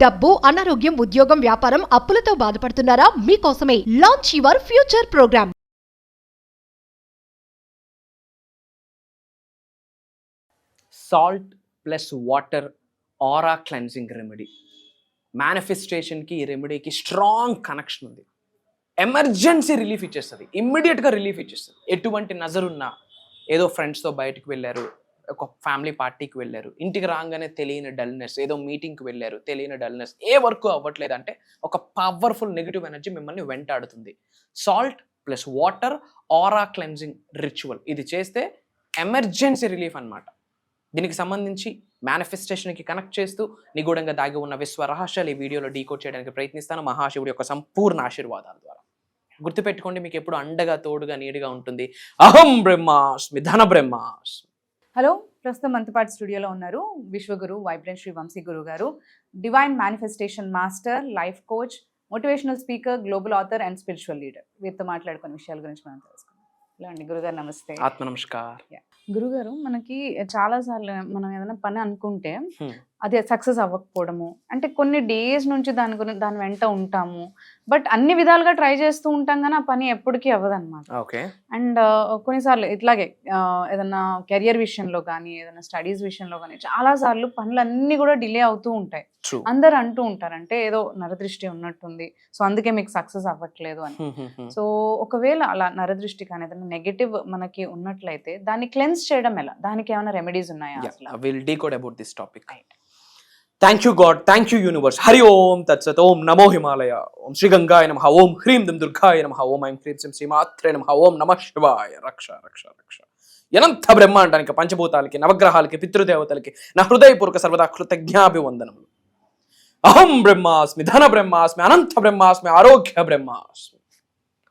డబ్బు, అనారోగ్యం, ఉద్యోగం, వ్యాపారం, అప్పులతో బాధపడుతున్నారా? మీకోసమే launch your future program. Salt plus water aura cleansing remedy. మేనిఫెస్టేషన్కి ఈ రెమెడీకి స్ట్రాంగ్ కనెక్షన్ ఉంది. ఎమర్జెన్సీ రిలీఫ్ ఇచ్చేస్తుంది, ఇమ్మీడియట్గా రిలీఫ్ ఇచ్చేస్తుంది. ఎటువంటి నజరున్నా, ఏదో ఫ్రెండ్స్తో బయటకు వెళ్ళారు, ఒక ఫ్యామిలీ పార్టీకి వెళ్ళారు, ఇంటికి రాగానే తెలియని డల్నెస్, ఏదో మీటింగ్కి వెళ్ళారు తెలియని డల్నెస్, ఏ వర్క్ అవ్వట్లేదు అంటే ఒక పవర్ఫుల్ నెగిటివ్ ఎనర్జీ మిమ్మల్ని వెంటాడుతుంది. Salt plus water aura cleansing ritual ఇది చేస్తే ఎమర్జెన్సీ రిలీఫ్ అన్నమాట. దీనికి సంబంధించి మేనిఫెస్టేషన్కి కనెక్ట్ చేస్తూ నిగూఢంగా దాగి ఉన్న విశ్వ రహస్యాలు ఈ వీడియోలో డీకోడ్ చేయడానికి ప్రయత్నిస్తాను మహాశివుడి యొక్క సంపూర్ణ ఆశీర్వాదాల ద్వారా. గుర్తుపెట్టుకోండి, మీకు ఎప్పుడు అండగా తోడుగా నీడిగా ఉంటుంది. అహం బ్రహ్మాస్మి ధన బ్రహ్మాస్మి. హలో, ప్రస్తుతం మంతపాటి స్టూడియోలో ఉన్నారు విశ్వగురు వైబ్రెంట్ శ్రీ వంశీ గురువు గారు, divine manifestation master, life coach, motivational speaker, global author and spiritual leader. వీరితో మాట్లాడుకునే విషయాల గురించి మనం తెలుసుకుందాం. హలో అండి గురుగారు, నమస్తే. ఆత్మ నమస్కార్. గురుగారు, మనకి చాలాసార్లు మనం ఏదైనా పని అనుకుంటే అది సక్సెస్ అవ్వకపోవడము, అంటే కొన్ని డేస్ నుంచి దాని వెంట ఉంటాము, బట్ అన్ని విధాలుగా ట్రై చేస్తూ ఉంటాం కానీ ఆ పని ఎప్పటికీ అవ్వదన్నమాట. ఓకే. అండ్ కొన్నిసార్లు ఇట్లాగే ఏదైనా కెరియర్ విషయంలో కానీ, ఏదైనా స్టడీస్ విషయంలో కానీ చాలాసార్లు పనులన్నీ కూడా డిలే అవుతూ ఉంటాయి. అందరు అంటూ ఉంటారు అంటే ఏదో నరదృష్టి ఉన్నట్టుంది, సో అందుకే మీకు సక్సెస్ అవ్వట్లేదు అని. సో ఒకవేళ అలా నరదృష్టి కానీ ఏదైనా నెగటివ్ మనకి ఉన్నట్లయితే దాన్ని క్లెన్స్ చేయడం ఎలా? దానికి ఏమైనా రెమెడీస్ ఉన్నాయా? Will decode about this topic. Thank you God, thank you universe. Hari Om తత్సత్. ఓం నమో హిమాలయ. ఓం శ్రీ గంగాయ నమః. ఓం హ్రీం దుం దుర్గాయ నమః. ఓం ఐం హ్రీం శ్రీ శ్రీమాత్రే నమః. ఓం నమః శివాయ. రక్ష రక్ష రక్ష. అనంత బ్రహ్మాండానికి, పంచభూతాలకి, నవగ్రహాలకి, పితృదేవతలకి నా హృదయపూర్వక సర్వదా కృతజ్ఞాభివందనములు. అహం బ్రహ్మాస్మి ధన బ్రహ్మాస్మి అనంత బ్రహ్మాస్మి ఆరోగ్య బ్రహ్మాస్మి.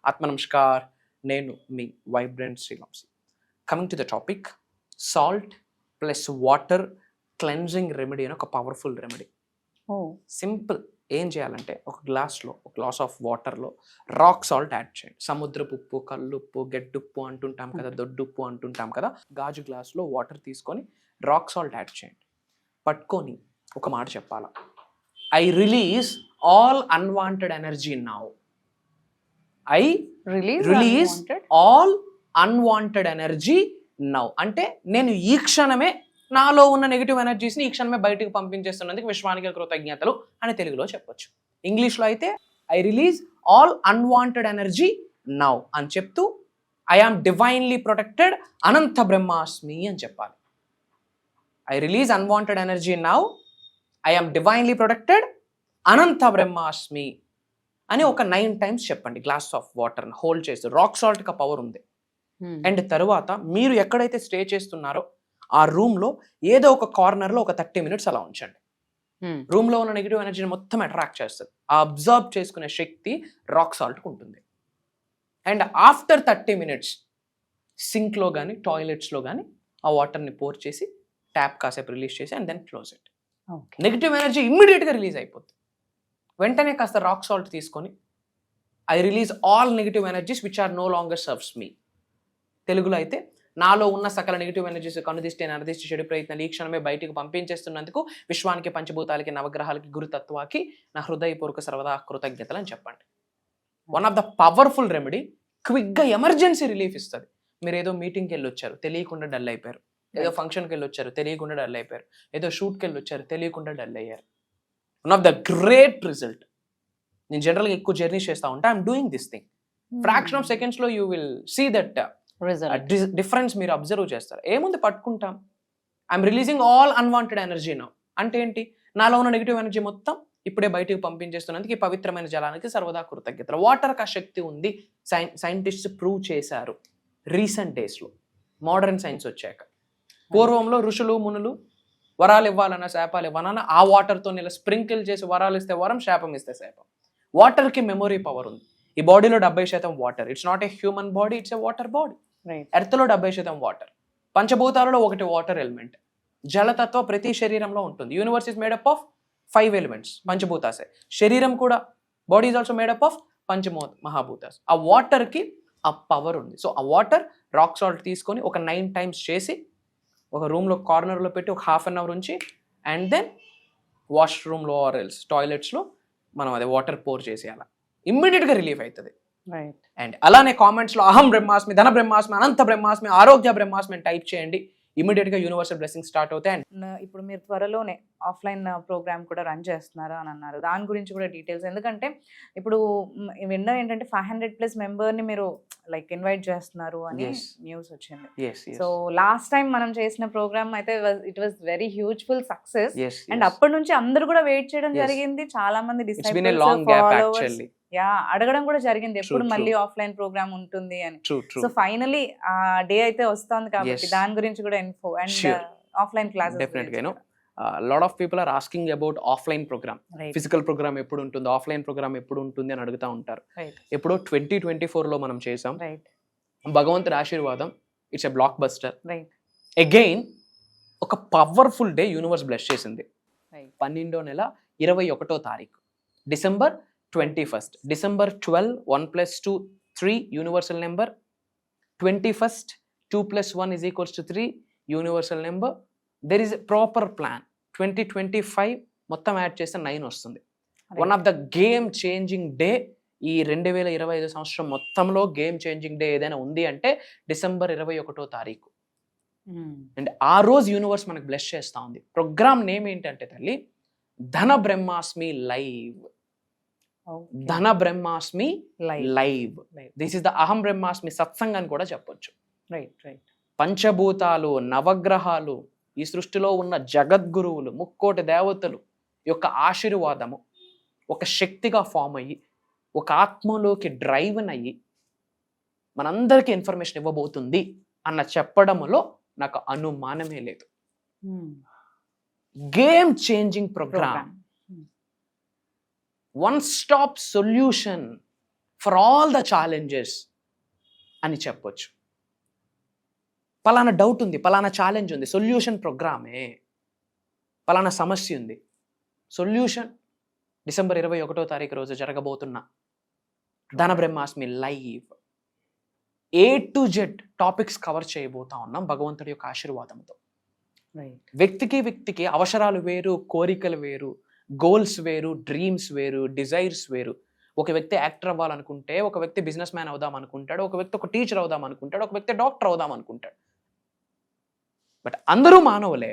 ఆత్మ నమస్కార్. నేను మీ vibrant Shri Vamshi. Coming to the topic, salt plus water cleansing remedy అని ఒక పవర్ఫుల్ రెమెడీ. సింపుల్. ఏం చేయాలంటే ఒక గ్లాస్ ఆఫ్ వాటర్లో రాక్ సాల్ట్ యాడ్ చేయండి. సముద్రపు ఉప్పు, కల్లుప్పు, గెడ్డుప్పు అంటుంటాం కదా, దొడ్డుప్పు అంటుంటాం కదా. గాజు గ్లాస్లో వాటర్ తీసుకొని రాక్ సాల్ట్ యాడ్ చేయండి. పట్టుకొని ఒక మాట చెప్పాలా, I release all unwanted energy now. I release all unwanted energy now అంటే నేను ఈ క్షణమే నాలో ఉన్న నెగిటివ్ ఎనర్జీస్ని ఈ క్షణమే బయటకు పంపించేస్తున్నందుకు విశ్వానికి కృతజ్ఞతలు అని తెలుగులో చెప్పొచ్చు. ఇంగ్లీష్లో అయితే I release all unwanted energy now అని చెప్తూ ఐ ఆమ్ డివైన్లీ ప్రొటెక్టెడ్ అనంత బ్రహ్మాస్మి అని చెప్పాలి. I release unwanted energy now, I am divinely protected అనంత బ్రహ్మాస్మి అని ఒక 9 times చెప్పండి. గ్లాస్ ఆఫ్ వాటర్ని హోల్డ్ చేస్తూ. రాక్ సాల్ట్కి పవర్ ఉంది. అండ్ తరువాత మీరు ఎక్కడైతే స్టే చేస్తున్నారో ఆ రూమ్లో ఏదో ఒక కార్నర్లో ఒక 30 minutes అలా ఉంచండి. రూమ్లో ఉన్న నెగిటివ్ ఎనర్జీని మొత్తం అట్రాక్ట్ చేస్తుంది. ఆ అబ్జర్వ్ చేసుకునే శక్తి రాక్ సాల్ట్కి ఉంటుంది. అండ్ ఆఫ్టర్ 30 minutes సింక్లో కానీ టాయిలెట్స్లో కానీ ఆ వాటర్ని పోర్ చేసి ట్యాప్ కాసేపు రిలీజ్ చేసి and then close it. Negative energy ఇమ్మీడియట్గా రిలీజ్ అయిపోతుంది. వెంటనే కాస్త రాక్ సాల్ట్ తీసుకొని I release all negative energies which are no longer serves me. తెలుగులో అయితే నాలో ఉన్న సకల నెగిటివ్ ఎనర్జీస్, కనుదిష్టి, నరదిష్టి, చెడు ప్రయత్నాలు ఈ క్షణమే బయటకు పంపించేస్తున్నందుకు విశ్వానికి, పంచభూతాలకి, నవగ్రహాలకి, గురుతత్వాకి నా హృదయపూర్వక సర్వదా కృతజ్ఞతలు అని చెప్పండి. One of the powerful remedy. క్విక్గా ఎమర్జెన్సీ రిలీఫ్ ఇస్తుంది. మీరు ఏదో మీటింగ్కి వెళ్ళి వచ్చారు, తెలియకుండా డల్ అయిపోయారు. ఏదో ఫంక్షన్కి వెళ్ళి వచ్చారు, తెలియకుండా డల్ అయిపోయారు. ఏదో షూట్కి వెళ్ళి వచ్చారు, తెలియకుండా డల్ అయ్యారు. One of the great result. నేను జనరల్గా ఎక్కువ జర్నీస్ చేస్తూ ఉంటా. I'm doing this thing. Fraction of సెకండ్స్లో you will see that difference మీరు అబ్జర్వ్ చేస్తారు. ఏముంది, పట్టుకుంటాం. I'm releasing all unwanted energy now అంటే ఏంటి, నాలో ఉన్న నెగిటివ్ ఎనర్జీ మొత్తం ఇప్పుడే బయటకు పంపించేస్తున్నందుకు ఈ పవిత్రమైన జలానికి సర్వదా కృతజ్ఞతలు. వాటర్కి ఆ శక్తి ఉంది. సైంటిస్ట్స్ ప్రూవ్ చేశారు రీసెంట్ డేస్లో, మోడర్న్ సైన్స్ వచ్చాక. పూర్వంలో ఋషులు మునులు వరాలు ఇవ్వాలన్నా, శాపాలు ఇవ్వాలన్నా ఆ వాటర్తో ఇలా స్ప్రింకిల్ చేసి వరాలు ఇస్తే వరం, శాపం ఇస్తే శాపం. వాటర్కి మెమొరీ పవర్ ఉంది. ఈ బాడీలో 70% water. It's not a human body, it's a water body. ఎర్త్లో 70% వాటర్. పంచభూతాలలో ఒకటి వాటర్ ఎలిమెంట్. జలతత్వ ప్రతి శరీరంలో ఉంటుంది. Universe is made up of 5 elements, పంచభూతాసే. శరీరం కూడా, body is also made up of మహాభూతాస్. ఆ వాటర్కి ఆ పవర్ ఉంది. సో ఆ వాటర్ రాక్ సాల్ట్ తీసుకొని ఒక 9 times చేసి ఒక రూమ్లో కార్నర్లో పెట్టి ఒక 1/2 hour ఉంచి అండ్ దెన్ వాష్రూమ్లో ఆర్ ఎల్స్ టాయిలెట్స్లో మనం అది వాటర్ పోర్ చేసేయాలి, ఇమ్మీడియట్గా రిలీఫ్ అవుతుంది. రైట్. అండ్ అలానే కామెంట్స్లో అహం బ్రహ్మాస్మి, ధన బ్రహ్మాస్మి, అనంత బ్రహ్మాస్మి, ఆరోగ్య బ్రహ్మాస్మి అని టైప్ చేయండి, ఇమీడియట్గా యూనివర్సల్ బ్లెస్సింగ్ స్టార్ట్ అవుతాయి. అండ్ ఇప్పుడు మీరు త్వరలోనే ఆఫ్లైన్ ప్రోగ్రామ్ కూడా రన్ చేస్తున్నారు అని అన్నారు, దాని గురించి కూడా డీటెయిల్స్. ఎందుకంటే ఇప్పుడు విన్నా ఏంటంటే 500+ మెంబర్ని మీరు లైక్ ఇన్వైట్ చేస్తున్నారు అని న్యూస్ వచ్చింది. సో లాస్ట్ టైం మనం చేసిన ప్రోగ్రామ్ అయితే it was very huge full success. And అప్పటి నుంచి అందరూ కూడా వెయిట్ చేయడం జరిగింది, చాలా మంది డిసైపుల్స్ అడగడం కూడా జరిగింది ఎప్పుడు మళ్ళీ ఆఫ్లైన్ ప్రోగ్రామ్ ఉంటుంది అని. సో ఫైనలీ ఆ డే అయితే వస్తుంది కాబట్టి దాని గురించి కూడా ఇన్ఫో అండ్ ఆఫ్లైన్ క్లాసెస్ డెఫినెట్గా lot of people are asking about offline program, physical program ఎప్పుడు ఉంటుంది, ఆఫ్లైన్ ప్రోగ్రామ్ ఎప్పుడు ఉంటుంది అని అడుగుతూ ఉంటారు. ఎప్పుడో 2024లో మనం చేసాం. భగవంతుడి ఆశీర్వాదం, it's a block buster. Again ఒక పవర్ఫుల్ డే యూనివర్స్ బ్లెస్ చేసింది. 12వ నెల 21వ తారీఖు, December 21st. December 12, 1 + 2 3 universal number. 21st 2 + 1 = 3 universal number. There is a proper plan. 2025 మొత్తం యాడ్ చేస్తే 9 వస్తుంది. One of the game changing day ఈ 2025 సంవత్సరం మొత్తంలో గేమ్ చేంజింగ్ డే ఏదైనా ఉంది అంటే December 21వ తారీఖు. అండ్ ఆ రోజు యూనివర్స్ మనకు బ్లెస్ చేస్తూ ఉంది. ప్రోగ్రామ్ నేమ్ ఏంటంటే తల్లి, ధన బ్రహ్మాస్మి లైవ్. ధన బ్రహ్మాస్మి లైవ్. దిస్ ఇస్ ద అహం బ్రహ్మాస్మి సత్సంగ్ అని కూడా చెప్పొచ్చు. పంచభూతాలు, నవగ్రహాలు, ఈ సృష్టిలో ఉన్న జగద్గురువులు, ముక్కోటి దేవతలు యొక్క ఆశీర్వాదము ఒక శక్తిగా ఫామ్ అయ్యి ఒక ఆత్మలోకి డ్రైవన్ అయ్యి మనందరికీ ఇన్ఫర్మేషన్ ఇవ్వబోతుంది అన్న చెప్పడంలో నాకు అనుమానమే లేదు. Game changing program, one stop solution for all the challenges అని చెప్పొచ్చు. పలానా డౌట్ ఉంది, పలానా ఛాలెంజ్ ఉంది, సొల్యూషన్ ప్రోగ్రామే. పలానా సమస్య ఉంది, సొల్యూషన్ December 21వ తారీఖు రోజు జరగబోతున్న ధన బ్రహ్మాస్మి live. A to Z topics cover చేయబోతా ఉన్నాం భగవంతుడి యొక్క ఆశీర్వాదంతో. వ్యక్తికి అవసరాలు వేరు, కోరికలు వేరు, గోల్స్ వేరు, డ్రీమ్స్ వేరు, డిజైర్స్ వేరు. ఒక వ్యక్తి యాక్టర్ అవ్వాలనుకుంటే, ఒక వ్యక్తి బిజినెస్ మ్యాన్ అవుదాం అనుకుంటాడు, ఒక వ్యక్తి ఒక టీచర్ అవుదాం అనుకుంటాడు, ఒక వ్యక్తి డాక్టర్ అవుదాం అనుకుంటాడు. బట్ అందరూ మానవులే.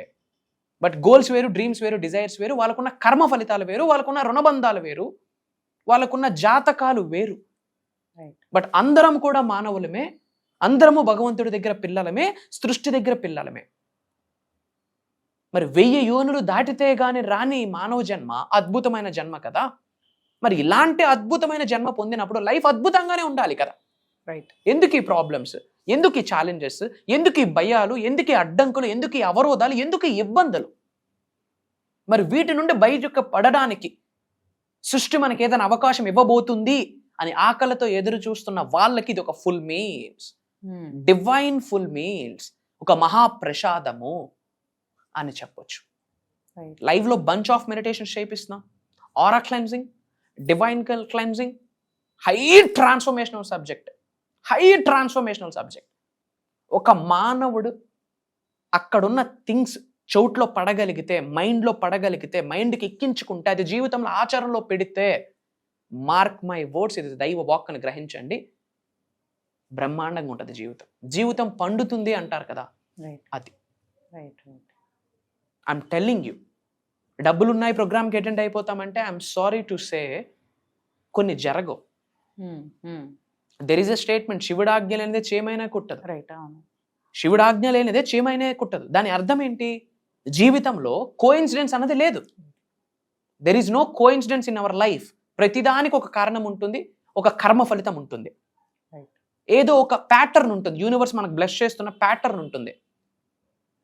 బట్ గోల్స్ వేరు, డ్రీమ్స్ వేరు, డిజైర్స్ వేరు, వాళ్ళకున్న కర్మ ఫలితాలు వేరు, వాళ్ళకున్న రుణబంధాలు వేరు, వాళ్ళకున్న జాతకాలు వేరు. బట్ అందరం కూడా మానవులమే, అందరము భగవంతుడి దగ్గర పిల్లలమే, సృష్టి దగ్గర పిల్లలమే. మరి 1000 యోనులు దాటితే గాని రాని మానవ జన్మ అద్భుతమైన జన్మ కదా. మరి ఇలాంటి అద్భుతమైన జన్మ పొందినప్పుడు లైఫ్ అద్భుతంగానే ఉండాలి కదా. ఎందుకు ఈ ప్రాబ్లమ్స్, ఎందుకు ఈ ఛాలెంజెస్, ఎందుకు ఈ భయాలు, ఎందుకు ఈ అడ్డంకులు, ఎందుకు ఈ అవరోధాలు, ఎందుకు ఈ ఇబ్బందులు? మరి వీటి నుండి బయటకు పడడానికి సృష్టి మనకి ఏదైనా అవకాశం ఇవ్వబోతుంది అని ఆకలితో ఎదురు చూస్తున్న వాళ్ళకి ఇది ఒక full meals, divine full meals, ఒక మహాప్రసాదము అని చెప్పొచ్చు. లైవ్లో బంచ్ ఆఫ్ మెడిటేషన్స్ చేపిస్తున్నాం, aura cleansing, divine cleansing, high transformational subject. ఒక మానవుడు అక్కడున్న థింగ్స్ చోట్లో పడగలిగితే, మైండ్లో పడగలిగితే, మైండ్కి ఎక్కించుకుంటే, అది జీవితంలో ఆచరణలో పెడితే, మార్క్ మై వర్డ్స్, ఇది దైవ వాక్ అని గ్రహించండి, బ్రహ్మాండంగా ఉంటుంది జీవితం. జీవితం పండుతుంది అంటారు కదా, అది. ఐఎమ్ టెల్లింగ్ యూ, డబ్బులున్నాయి ప్రోగ్రామ్కి అటెండ్ అయిపోతామంటే ఐఎమ్ సారీ టు సే కొన్ని జరగవు. దెర్ ఈస్ ఎ స్టేట్మెంట్, శివుడాజ్ఞ లేనిదే చేమైనా కుట్టదు. శివుడాజ్ఞ లేనిదే చేమైనా కుట్టదు. దాని అర్థం ఏంటి? జీవితంలో కోఇన్సిడెన్స్ అన్నది లేదు. There is no coincidence in our life. ప్రతిదానికి ఒక కారణం ఉంటుంది, ఒక కర్మ ఫలితం ఉంటుంది, ఏదో ఒక ప్యాటర్న్ ఉంటుంది. యూనివర్స్ మనకు బ్లెస్ చేస్తున్న ప్యాటర్న్ ఉంటుంది.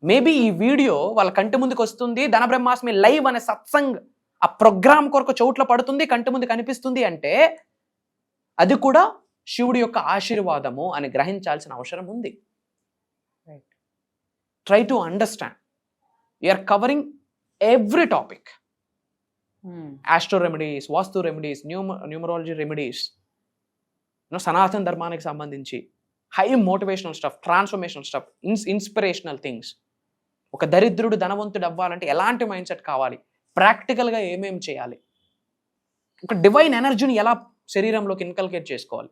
మేబీ ఈ వీడియో వాళ్ళ కంటి ముందుకు వస్తుంది, ధన బ్రహ్మాస్మి లైవ్ అనే సత్సంగ్ ఆ ప్రోగ్రామ్ కొరకు చోట్ల పడుతుంది, కంటి ముందు కనిపిస్తుంది అంటే అది కూడా శివుడి యొక్క ఆశీర్వాదము అని గ్రహించాల్సిన అవసరం ఉంది. Try to understand. We are covering every topic, astro remedies, vastu remedies, numerology remedies, సనాతన ధర్మానికి సంబంధించి high motivational stuff, transformational stuff, inspirational things. ఒక దరిద్రుడు ధనవంతుడు అవ్వాలంటే ఎలాంటి మైండ్ సెట్ కావాలి, ప్రాక్టికల్గా ఏమేం చేయాలి, ఒక డివైన్ ఎనర్జీని ఎలా శరీరంలోకి ఇన్కల్కేట్ చేసుకోవాలి,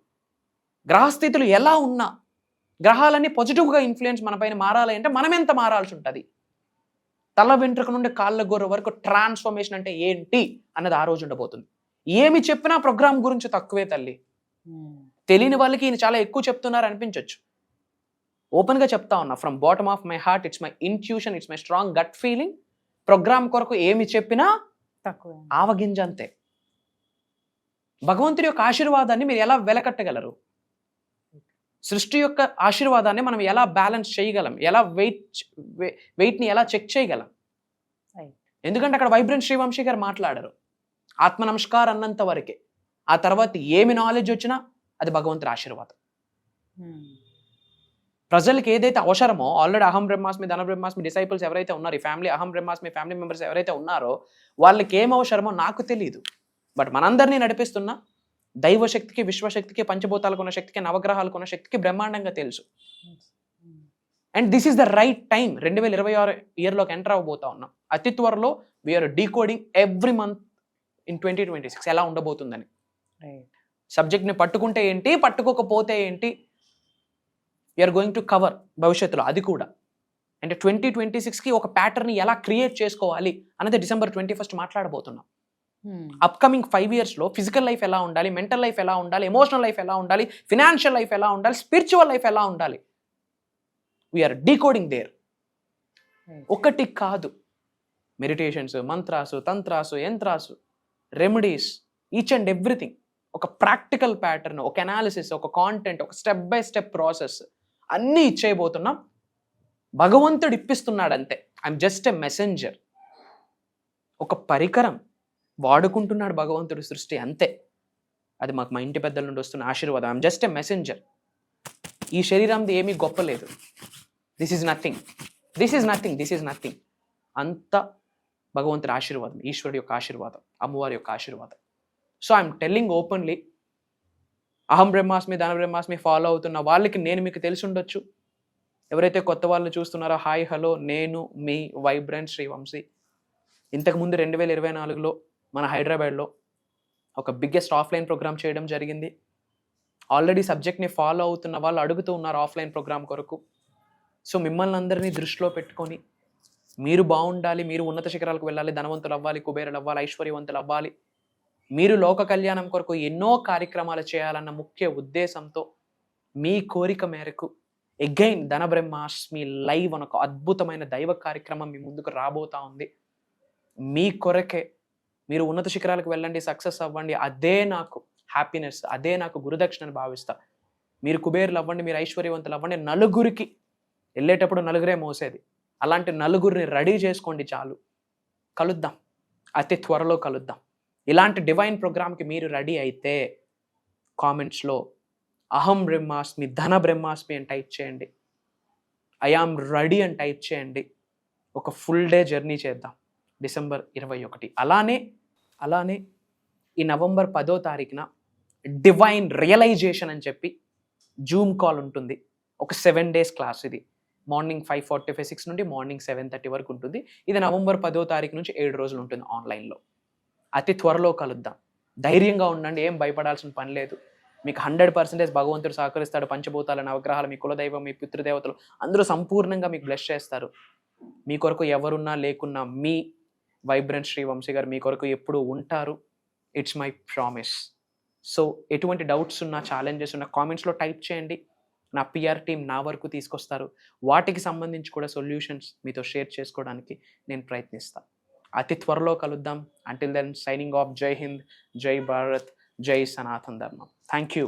గ్రహస్థితులు ఎలా ఉన్నా గ్రహాలన్నీ పాజిటివ్గా ఇన్ఫ్లుయెన్స్ మన పైన మారాలి అంటే మనం ఎంత మారాల్సి ఉంటుంది, తల వెంట్రుక నుండి కాళ్ళ గొర్రె వరకు ట్రాన్స్ఫర్మేషన్ అంటే ఏంటి అన్నది ఆ రోజు ఉండబోతుంది. ఏమి చెప్పినా ప్రోగ్రామ్ గురించి తక్కువే తల్లి. తెలియని వాళ్ళకి ఈయన చాలా ఎక్కువ చెప్తున్నారు అనిపించవచ్చు. ఓపెన్గా చెప్తా ఉన్నా, from bottom of my heart, it's my intuition, it's my strong gut feeling. Program కొరకు ఏమి చెప్పినా తక్కువ. ఆవగింజ అంతే. భగవంతుడి యొక్క ఆశీర్వాదాన్ని మీరు ఎలా వెలకట్టగలరు, సృష్టి యొక్క ఆశీర్వాదాన్ని మనం ఎలా బ్యాలెన్స్ చేయగలం, ఎలా వెయిట్ని ఎలా చెక్ చేయగలం? ఎందుకంటే అక్కడ వైబ్రెంట్ శ్రీవంశీ గారు మాట్లాడారు, ఆత్మ నమస్కార్ అన్నంత వరకే, ఆ తర్వాత ఏమి నాలెడ్జ్ వచ్చినా అది భగవంతుడి ఆశీర్వాదం. ప్రజలకు ఏదైతే అవసరమో, ఆల్రెడీ అహం బ్రహ్మాస్మి ధన బ్రహ్మాస్మి డిసైపుల్స్ ఎవరైతే ఉన్నారు, ఈ ఫ్యామిలీ అహం బ్రహ్మాస్మి ఫ్యామిలీ మెంబర్స్ ఎవరైతే ఉన్నారో వాళ్ళకి ఏం అవసరమో నాకు తెలియదు, బట్ మనందరినీ నడిపిస్తున్న దైవశక్తికి, విశ్వశక్తికి, పంచభూతాలకు ఉన్న శక్తికి, నవగ్రహాలకు ఉన్న శక్తికి బ్రహ్మాండంగా తెలుసు. And this is the right time. 2026 ఇయర్లోకి ఎంటర్ అవ్వబోతా ఉన్నాం. అతి త్వరలో we are decoding every month in 2026 ఎలా ఉండబోతుందని. సబ్జెక్ట్ని పట్టుకుంటే ఏంటి, పట్టుకోకపోతే ఏంటి, వీఆర్ గోయింగ్ టు కవర్ భవిష్యత్తులో అది కూడా. అంటే 2026కి ఒక ప్యాటర్న్ ఎలా క్రియేట్ చేసుకోవాలి అనేది December 21 మాట్లాడబోతున్నాం. అప్కమింగ్ 5 ఇయర్స్లో ఫిజికల్ లైఫ్ ఎలా ఉండాలి, మెంటల్ లైఫ్ ఎలా ఉండాలి, ఎమోషనల్ లైఫ్ ఎలా ఉండాలి, ఫినాన్షియల్ లైఫ్ ఎలా ఉండాలి, స్పిరిచువల్ లైఫ్ ఎలా ఉండాలి, వీఆర్ డీకోడింగ్ దేర్. ఒకటి కాదు, మెడిటేషన్స్, మంత్రాసు, తంత్రాసు, యంత్రాసు, రెమెడీస్, ఈచ్ అండ్ ఎవ్రీథింగ్, ఒక ప్రాక్టికల్ ప్యాటర్న్, ఒక అనాలిసిస్, ఒక కాంటెంట్, ఒక స్టెప్ బై స్టెప్ ప్రాసెస్ అన్నీ ఇచ్చేయబోతున్నాం. భగవంతుడు ఇప్పిస్తున్నాడు అంతే. ఐఎమ్ జస్ట్ ఎ మెసెంజర్, ఒక పరికరం వాడుకుంటున్నాడు భగవంతుడు సృష్టి అంతే. అది మాకు మా ఇంటి పెద్దల నుండి వస్తున్న ఆశీర్వాదం. I'm just a messenger. ఈ శరీరంది ఏమీ గొప్ప లేదు. This is nothing, this is nothing, this is nothing. అంత భగవంతుడి ఆశీర్వాదం, ఈశ్వరుడి యొక్క ఆశీర్వాదం, అమ్మవారి యొక్క ఆశీర్వాదం. సో ఐఎమ్ టెల్లింగ్ ఓపెన్లీ, అహం బ్రహ్మాస్మి ధన బ్రహ్మాస్మి ఫాలో అవుతున్న వాళ్ళకి నేను మీకు తెలిసి ఉండొచ్చు. ఎవరైతే కొత్త వాళ్ళని చూస్తున్నారో, హాయ్ హలో, నేను మీ వైబ్రెంట్ శ్రీవంశీ. ఇంతకుముందు 2024లో మన హైదరాబాద్లో ఒక బిగ్గెస్ట్ ఆఫ్లైన్ ప్రోగ్రామ్ చేయడం జరిగింది. ఆల్రెడీ సబ్జెక్ట్ని ఫాలో అవుతున్న వాళ్ళు అడుగుతూ ఉన్నారు ఆఫ్లైన్ ప్రోగ్రామ్ కొరకు. సో మిమ్మల్ని అందరినీ దృష్టిలో పెట్టుకొని, మీరు బాగుండాలి, మీరు ఉన్నత శిఖరాలకు వెళ్ళాలి, ధనవంతులు అవ్వాలి, కుబేరులు అవ్వాలి, ఐశ్వర్యవంతులు అవ్వాలి, మీరు లోక కళ్యాణం కొరకు ఎన్నో కార్యక్రమాలు చేయాలన్న ముఖ్య ఉద్దేశంతో మీ కోరిక మేరకు అగైన్ ధన బ్రహ్మాస్మి లైవ్ అని ఒక అద్భుతమైన దైవ కార్యక్రమం మీ ముందుకు రాబోతా ఉంది. మీ కొరకే మీరు ఉన్నత శిఖరాలకు వెళ్ళండి, సక్సెస్ అవ్వండి, అదే నాకు హ్యాపీనెస్, అదే నాకు గురుదక్షిణని భావిస్తా. మీరు కుబేరులు అవ్వండి, మీరు ఐశ్వర్యవంతులు అవ్వండి. నలుగురికి వెళ్ళేటప్పుడు నలుగురే మోసేది, అలాంటి నలుగురిని రెడీ చేసుకోండి చాలు. కలుద్దాం, అతి త్వరలో కలుద్దాం. ఇలాంటి డివైన్ ప్రోగ్రామ్కి మీరు రెడీ అయితే కామెంట్స్లో అహం బ్రహ్మాస్మి ధన బ్రహ్మాస్మి అని టైప్ చేయండి, ఐ ఆమ్ రెడీ అని టైప్ చేయండి. ఒక ఫుల్ డే జర్నీ చేద్దాం December 21. అలానే ఈ November 10వ తారీఖున డివైన్ రియలైజేషన్ అని చెప్పి జూమ్ కాల్ ఉంటుంది. ఒక 7 days క్లాస్. ఇది మార్నింగ్ 5:45 నుండి మార్నింగ్ 7:30 వరకు ఉంటుంది. ఇది November 10వ తారీఖు నుంచి 7 రోజులు ఉంటుంది ఆన్లైన్లో. అతి త్వరలో కలుద్దాం. ధైర్యంగా ఉండండి, ఏం భయపడాల్సిన పని లేదు. మీకు 100% భగవంతుడు సహకరిస్తాడు. పంచభూతాల, నవగ్రహాలు, మీ కులదైవం, మీ పితృదేవతలు అందరూ సంపూర్ణంగా మీకు బ్లెస్ చేస్తారు. మీ కొరకు ఎవరున్నా లేకున్నా మీ వైబ్రెంట్ శ్రీవంశీ గారు మీ కొరకు ఎప్పుడూ ఉంటారు. It's my promise. సో ఎటువంటి డౌట్స్ ఉన్నా, ఛాలెంజెస్ ఉన్నా కామెంట్స్లో టైప్ చేయండి. నా పిఆర్ టీం నా వరకు తీసుకొస్తారు. వాటికి సంబంధించి కూడా సొల్యూషన్స్ మీతో షేర్ చేసుకోవడానికి నేను ప్రయత్నిస్తాను. అతి త్వరలో కలుద్దాం. Until then signing off. Jai Hind, Jai Bharat, Jai Sanatan Dharma. Thank you.